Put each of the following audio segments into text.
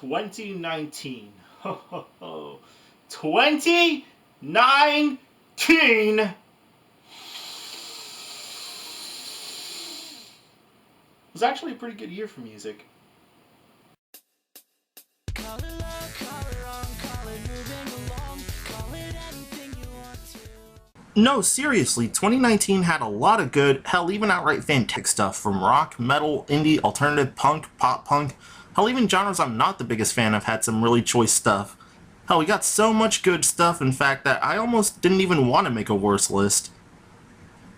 2019. Ho, ho, ho. 2019 was actually a pretty good year for music. No, seriously, 2019 had a lot of good, hell, even outright fantastic stuff, from rock, metal, indie, alternative, punk, pop punk. Hell, even genres I'm not the biggest fan of had some really choice stuff. Hell, we got so much good stuff, in fact, that I almost didn't even want to make a worse list.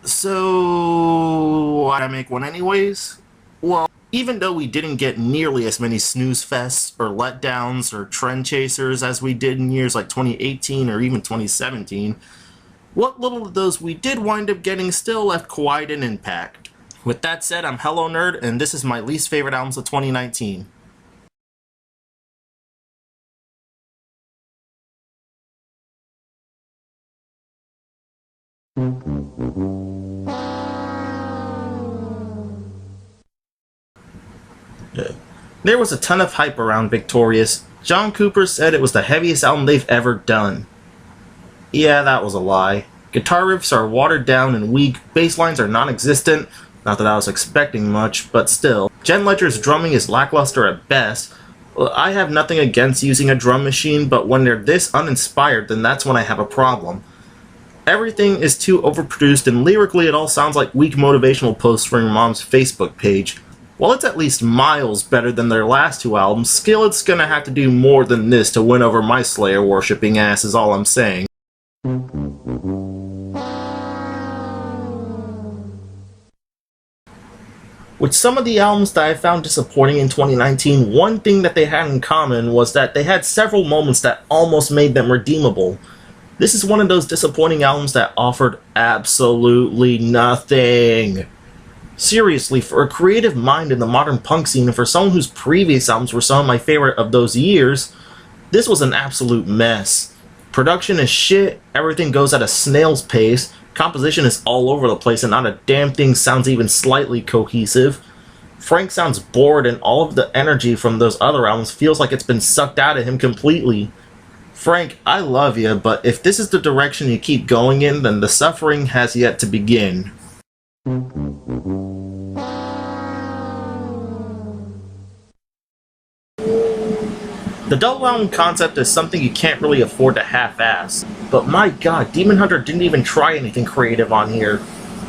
So, why'd I make one anyways? Well, even though we didn't get nearly as many snooze fests, or letdowns, or trend chasers as we did in years like 2018 or even 2017, what little of those we did wind up getting still left quite an impact. With that said, I'm Hello Nerd, and this is my least favorite albums of 2019. There was a ton of hype around Victorious. John Cooper said it was the heaviest album they've ever done. Yeah, that was a lie. Guitar riffs are watered down and weak, bass lines are non-existent, not that I was expecting much, but still. Jen Ledger's drumming is lackluster at best. Well, I have nothing against using a drum machine, but when they're this uninspired, then that's when I have a problem. Everything is too overproduced, and lyrically it all sounds like weak motivational posts from your mom's Facebook page. While it's at least miles better than their last two albums, Skillet's gonna have to do more than this to win over my Slayer-worshipping ass is all I'm saying. With some of the albums that I found disappointing in 2019, one thing that they had in common was that they had several moments that almost made them redeemable. This is one of those disappointing albums that offered absolutely nothing. Seriously, for a creative mind in the modern punk scene, and for someone whose previous albums were some of my favorite of those years, this was an absolute mess. Production is shit, everything goes at a snail's pace, composition is all over the place, and not a damn thing sounds even slightly cohesive. Frank sounds bored, and all of the energy from those other albums feels like it's been sucked out of him completely. Frank, I love you, but if this is the direction you keep going in, then the suffering has yet to begin. The double album concept is something you can't really afford to half-ass, but my god, Demon Hunter didn't even try anything creative on here.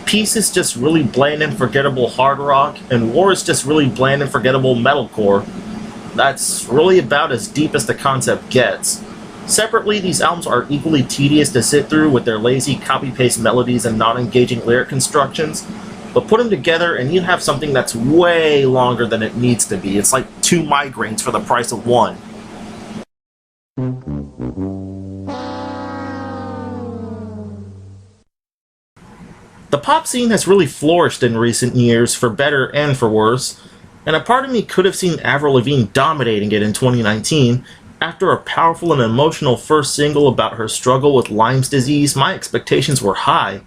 Peace is just really bland and forgettable hard rock, and War is just really bland and forgettable metalcore. That's really about as deep as the concept gets. Separately, these albums are equally tedious to sit through with their lazy copy-paste melodies and non-engaging lyric constructions, but put them together and you have something that's way longer than it needs to be. It's like 2 migraines for the price of 1. The pop scene has really flourished in recent years, for better and for worse, and a part of me could have seen Avril Lavigne dominating it in 2019. After a powerful and emotional first single about her struggle with Lyme's disease, my expectations were high.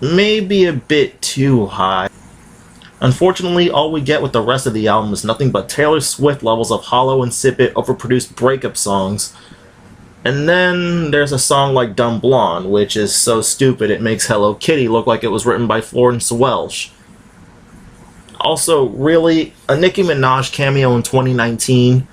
Maybe a bit too high. Unfortunately, all we get with the rest of the album is nothing but Taylor Swift levels of hollow, insipid, overproduced breakup songs. And then there's a song like Dumb Blonde, which is so stupid it makes Hello Kitty look like it was written by Florence Welch. Also, really, a Nicki Minaj cameo in 2019.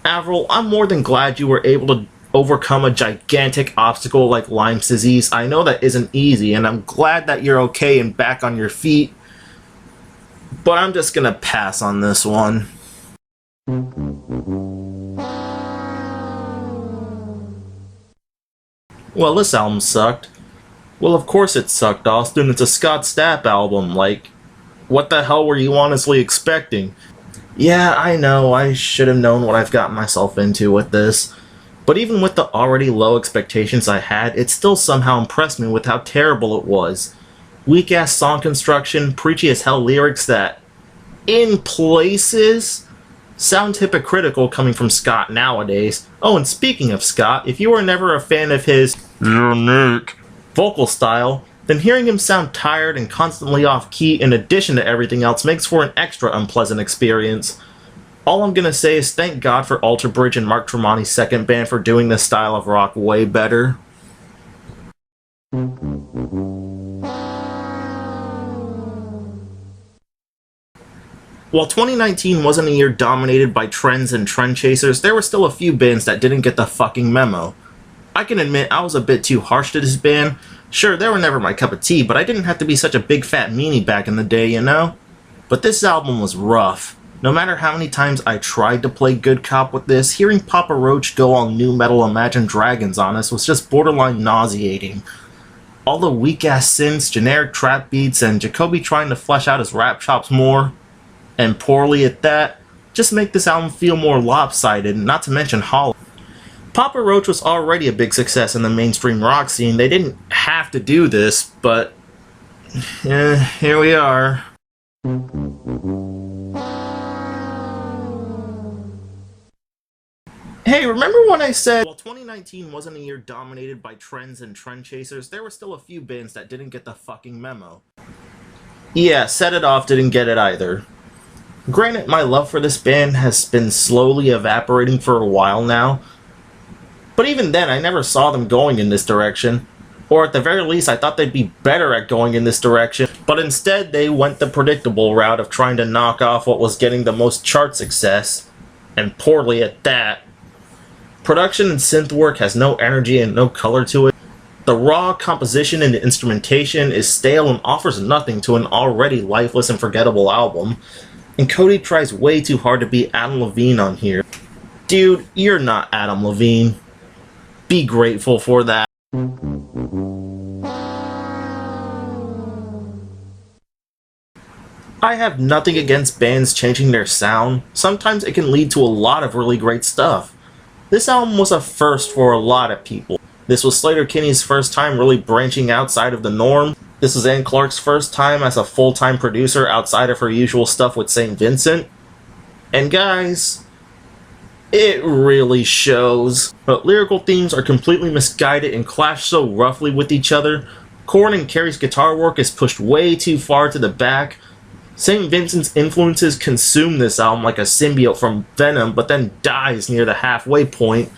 Avril, I'm more than glad you were able to overcome a gigantic obstacle like Lyme's disease. I know that isn't easy, and I'm glad that you're okay and back on your feet. But I'm just gonna pass on this one. Well, this album sucked. Well, of course it sucked, Austin. It's a Scott Stapp album. Like, what the hell were you honestly expecting? Yeah, I know, I should have known what I've gotten myself into with this. But even with the already low expectations I had, it still somehow impressed me with how terrible it was. Weak-ass song construction, preachy-as-hell lyrics that, in places, sound hypocritical coming from Scott nowadays. Oh, and speaking of Scott, if you were never a fan of his unique vocal style, then hearing him sound tired and constantly off-key in addition to everything else makes for an extra unpleasant experience. All I'm gonna say is thank God for Alter Bridge and Mark Tremonti's second band for doing this style of rock way better. While 2019 wasn't a year dominated by trends and trend chasers, there were still a few bands that didn't get the fucking memo. I can admit I was a bit too harsh to this band. Sure, they were never my cup of tea, but I didn't have to be such a big fat meanie back in the day, you know? But this album was rough. No matter how many times I tried to play good cop with this, hearing Papa Roach go all new metal Imagine Dragons on us was just borderline nauseating. All the weak-ass synths, generic trap beats, and Jacoby trying to flesh out his rap chops more, and poorly at that, just make this album feel more lopsided, not to mention hollow. Papa Roach was already a big success in the mainstream rock scene. They didn't have to do this, but here we are. Hey, remember when I said, while 2019 wasn't a year dominated by trends and trend chasers, there were still a few bands that didn't get the fucking memo. Yeah, Set It Off didn't get it either. Granted, my love for this band has been slowly evaporating for a while now, but even then I never saw them going in this direction, or at the very least I thought they'd be better at going in this direction, but instead they went the predictable route of trying to knock off what was getting the most chart success, and poorly at that. Production and synth work has no energy and no color to it. The raw composition and the instrumentation is stale and offers nothing to an already lifeless and forgettable album. And Cody tries way too hard to be Adam Levine on here. Dude, you're not Adam Levine. Be grateful for that. I have nothing against bands changing their sound. Sometimes it can lead to a lot of really great stuff. This album was a first for a lot of people. This was Sleater-Kinney's first time really branching outside of the norm. This was Ann Clark's first time as a full-time producer outside of her usual stuff with St. Vincent. And guys, it really shows. But lyrical themes are completely misguided and clash so roughly with each other. Korn and Carey's guitar work is pushed way too far to the back. St. Vincent's influences consume this album like a symbiote from Venom, but then dies near the halfway point.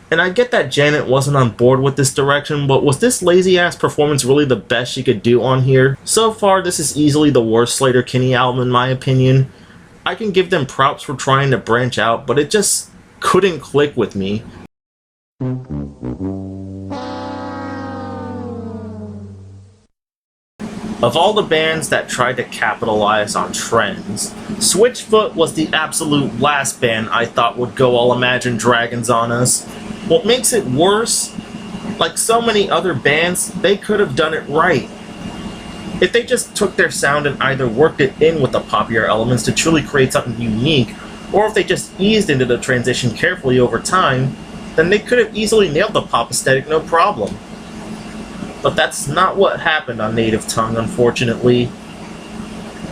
And I get that Janet wasn't on board with this direction, but was this lazy-ass performance really the best she could do on here? So far, this is easily the worst Sleater-Kinney album in my opinion. I can give them props for trying to branch out, but it just couldn't click with me. Of all the bands that tried to capitalize on trends, Switchfoot was the absolute last band I thought would go all Imagine Dragons on us. What makes it worse, like so many other bands, they could have done it right. If they just took their sound and either worked it in with the poppier elements to truly create something unique, or if they just eased into the transition carefully over time, then they could have easily nailed the pop aesthetic no problem. But that's not what happened on Native Tongue, unfortunately.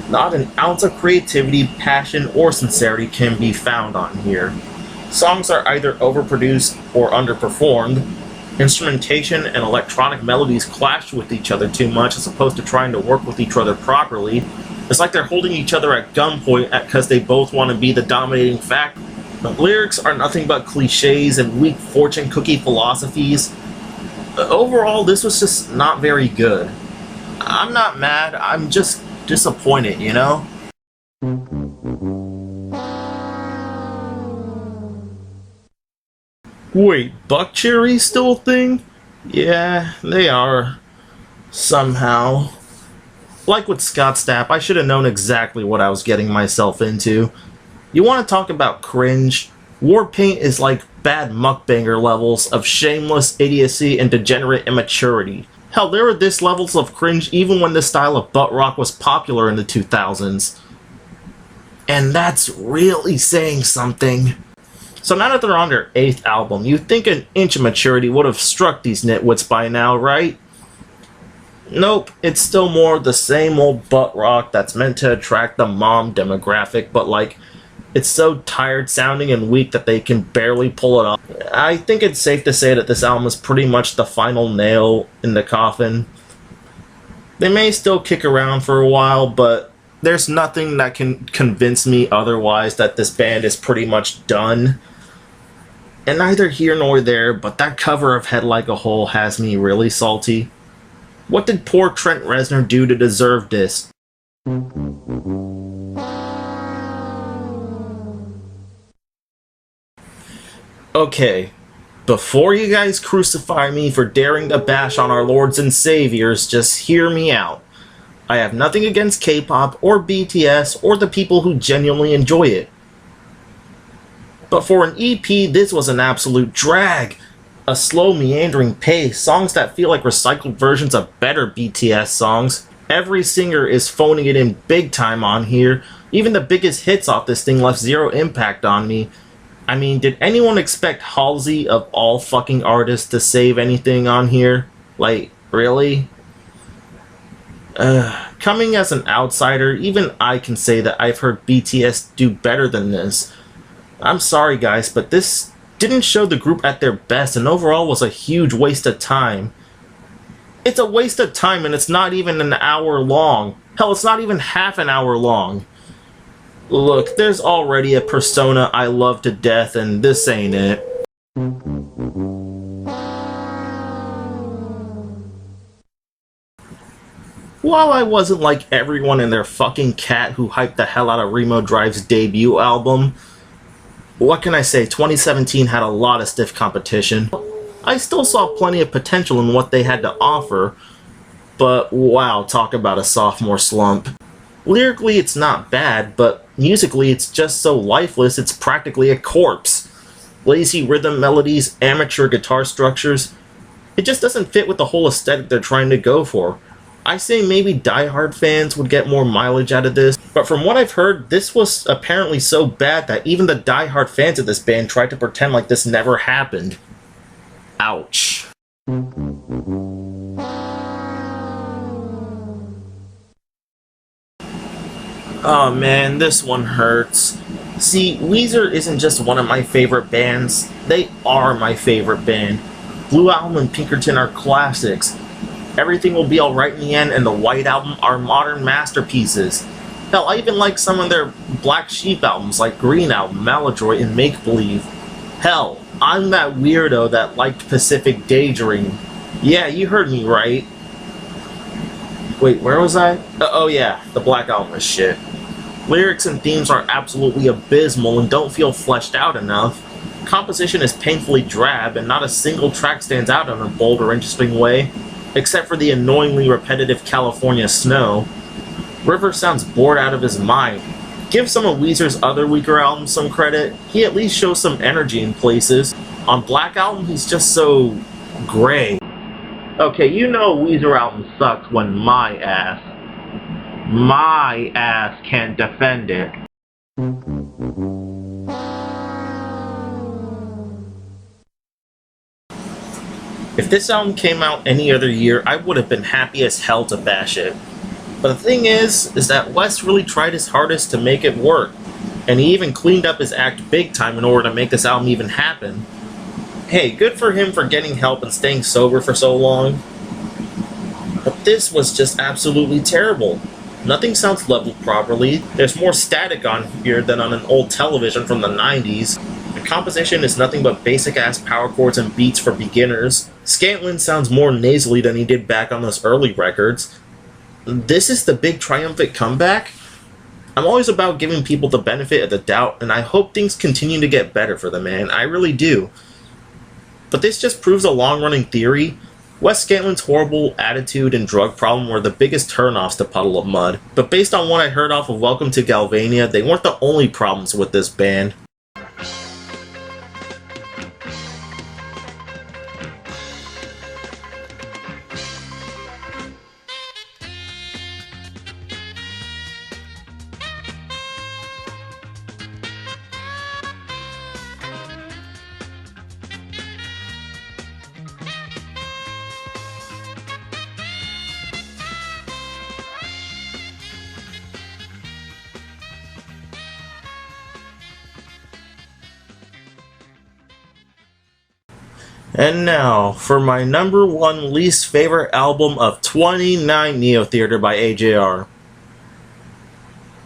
Not an ounce of creativity, passion, or sincerity can be found on here. Songs are either overproduced or underperformed. Instrumentation and electronic melodies clash with each other too much as opposed to trying to work with each other properly. It's like they're holding each other at gunpoint because they both want to be the dominating factor. The lyrics are nothing but cliches and weak fortune cookie philosophies. Overall, this was just not very good. I'm not mad, I'm just disappointed, you know? Wait, buck cherries still a thing? Yeah, they are. Somehow. Like with Scott Stapp, I should have known exactly what I was getting myself into. You want to talk about cringe? Warpaint is like bad mukbanger levels of shameless idiocy and degenerate immaturity. Hell, there were this levels of cringe even when this style of butt rock was popular in the 2000s. And that's really saying something. So now that they're on their 8th album, you'd think an inch of maturity would have struck these nitwits by now, right? Nope, it's still more the same old butt rock that's meant to attract the mom demographic, but like, it's so tired sounding and weak that they can barely pull it off. I think it's safe to say that this album is pretty much the final nail in the coffin. They may still kick around for a while, but There's nothing that can convince me otherwise that this band is pretty much done. And neither here nor there, but that cover of Head Like a Hole has me really salty. What did poor Trent Reznor do to deserve this? Okay, before you guys crucify me for daring to bash on our lords and saviors, just hear me out. I have nothing against K-pop or BTS or the people who genuinely enjoy it. But for an EP, this was an absolute drag. A slow, meandering pace, songs that feel like recycled versions of better BTS songs. Every singer is phoning it in big time on here. Even the biggest hits off this thing left zero impact on me. I mean, did anyone expect Halsey, of all fucking artists, to save anything on here? Like, really? Coming as an outsider, even I can say that I've heard BTS do better than this. I'm sorry guys, but this didn't show the group at their best and overall was a huge waste of time. It's a waste of time and it's not even an hour long. Hell, it's not even half an hour long. Look, there's already a persona I love to death and this ain't it. While I wasn't like everyone and their fucking cat who hyped the hell out of Remo Drive's debut album, what can I say, 2017 had a lot of stiff competition. I still saw plenty of potential in what they had to offer, but wow, talk about a sophomore slump. Lyrically it's not bad, but musically it's just so lifeless it's practically a corpse. Lazy rhythm melodies, amateur guitar structures, it just doesn't fit with the whole aesthetic they're trying to go for. I say maybe diehard fans would get more mileage out of this, but from what I've heard, this was apparently so bad that even the diehard fans of this band tried to pretend like this never happened. Ouch. Oh man, this one hurts. See, Weezer isn't just one of my favorite bands, they are my favorite band. Blue Album and Pinkerton are classics. Everything Will Be Alright in the End and the White Album are modern masterpieces. Hell, I even like some of their Black Sheep albums like Green Album, Maladroit, and Make Believe. Hell, I'm that weirdo that liked Pacific Daydream. Yeah, you heard me right. Wait, where was I? Oh yeah, the Black Album is shit. Lyrics and themes are absolutely abysmal and don't feel fleshed out enough. Composition is painfully drab and not a single track stands out in a bold or interesting way, except for the annoyingly repetitive California Snow. River sounds bored out of his mind. Give some of Weezer's other weaker albums some credit, he at least shows some energy in places. On Black Album, he's just so gray. Okay, you know Weezer album sucks when my ass can't defend it. If this album came out any other year, I would have been happy as hell to bash it. But the thing is that West really tried his hardest to make it work, and he even cleaned up his act big time in order to make this album even happen. Hey, good for him for getting help and staying sober for so long. But this was just absolutely terrible. Nothing sounds leveled properly, there's more static on here than on an old television from the 90s. The composition is nothing but basic-ass power chords and beats for beginners. Scantlin sounds more nasally than he did back on those early records. This is the big triumphant comeback? I'm always about giving people the benefit of the doubt, and I hope things continue to get better for the man, I really do. But this just proves a long-running theory. Wes Scantlin's horrible attitude and drug problem were the biggest turnoffs to Puddle of Mudd, but based on what I heard off of Welcome to Galvania, they weren't the only problems with this band. And now, for my number one least favorite album of 29 Neo Theater by AJR.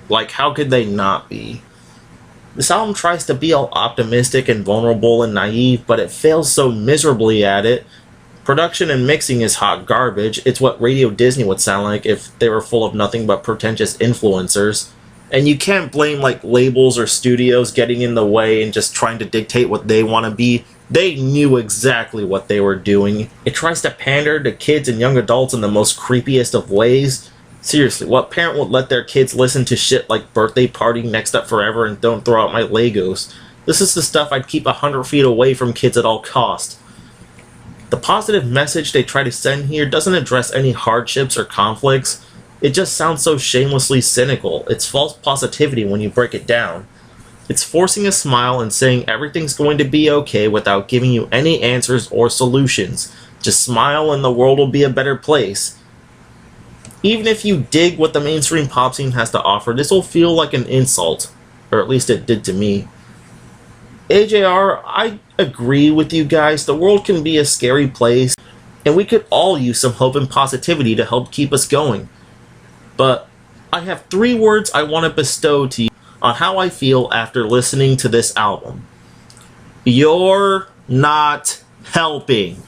Like, how could they not be? This album tries to be all optimistic and vulnerable and naive, but it fails so miserably at it. Production and mixing is hot garbage. It's what Radio Disney would sound like if they were full of nothing but pretentious influencers. And you can't blame like labels or studios getting in the way and just trying to dictate what they want to be. They knew exactly what they were doing. It tries to pander to kids and young adults in the most creepiest of ways. Seriously, what parent would let their kids listen to shit like Birthday Party, Next Up Forever, and Don't Throw Out My Legos? This is the stuff I'd keep 100 feet away from kids at all cost. The positive message they try to send here doesn't address any hardships or conflicts. It just sounds so shamelessly cynical. It's false positivity when you break it down. It's forcing a smile and saying everything's going to be okay without giving you any answers or solutions. Just smile and the world will be a better place. Even if you dig what the mainstream pop scene has to offer, this will feel like an insult. Or at least it did to me. AJR, I agree with you guys. The world can be a scary place, and we could all use some hope and positivity to help keep us going. But I have 3 words I want to bestow to you on how I feel after listening to this album. You're not helping.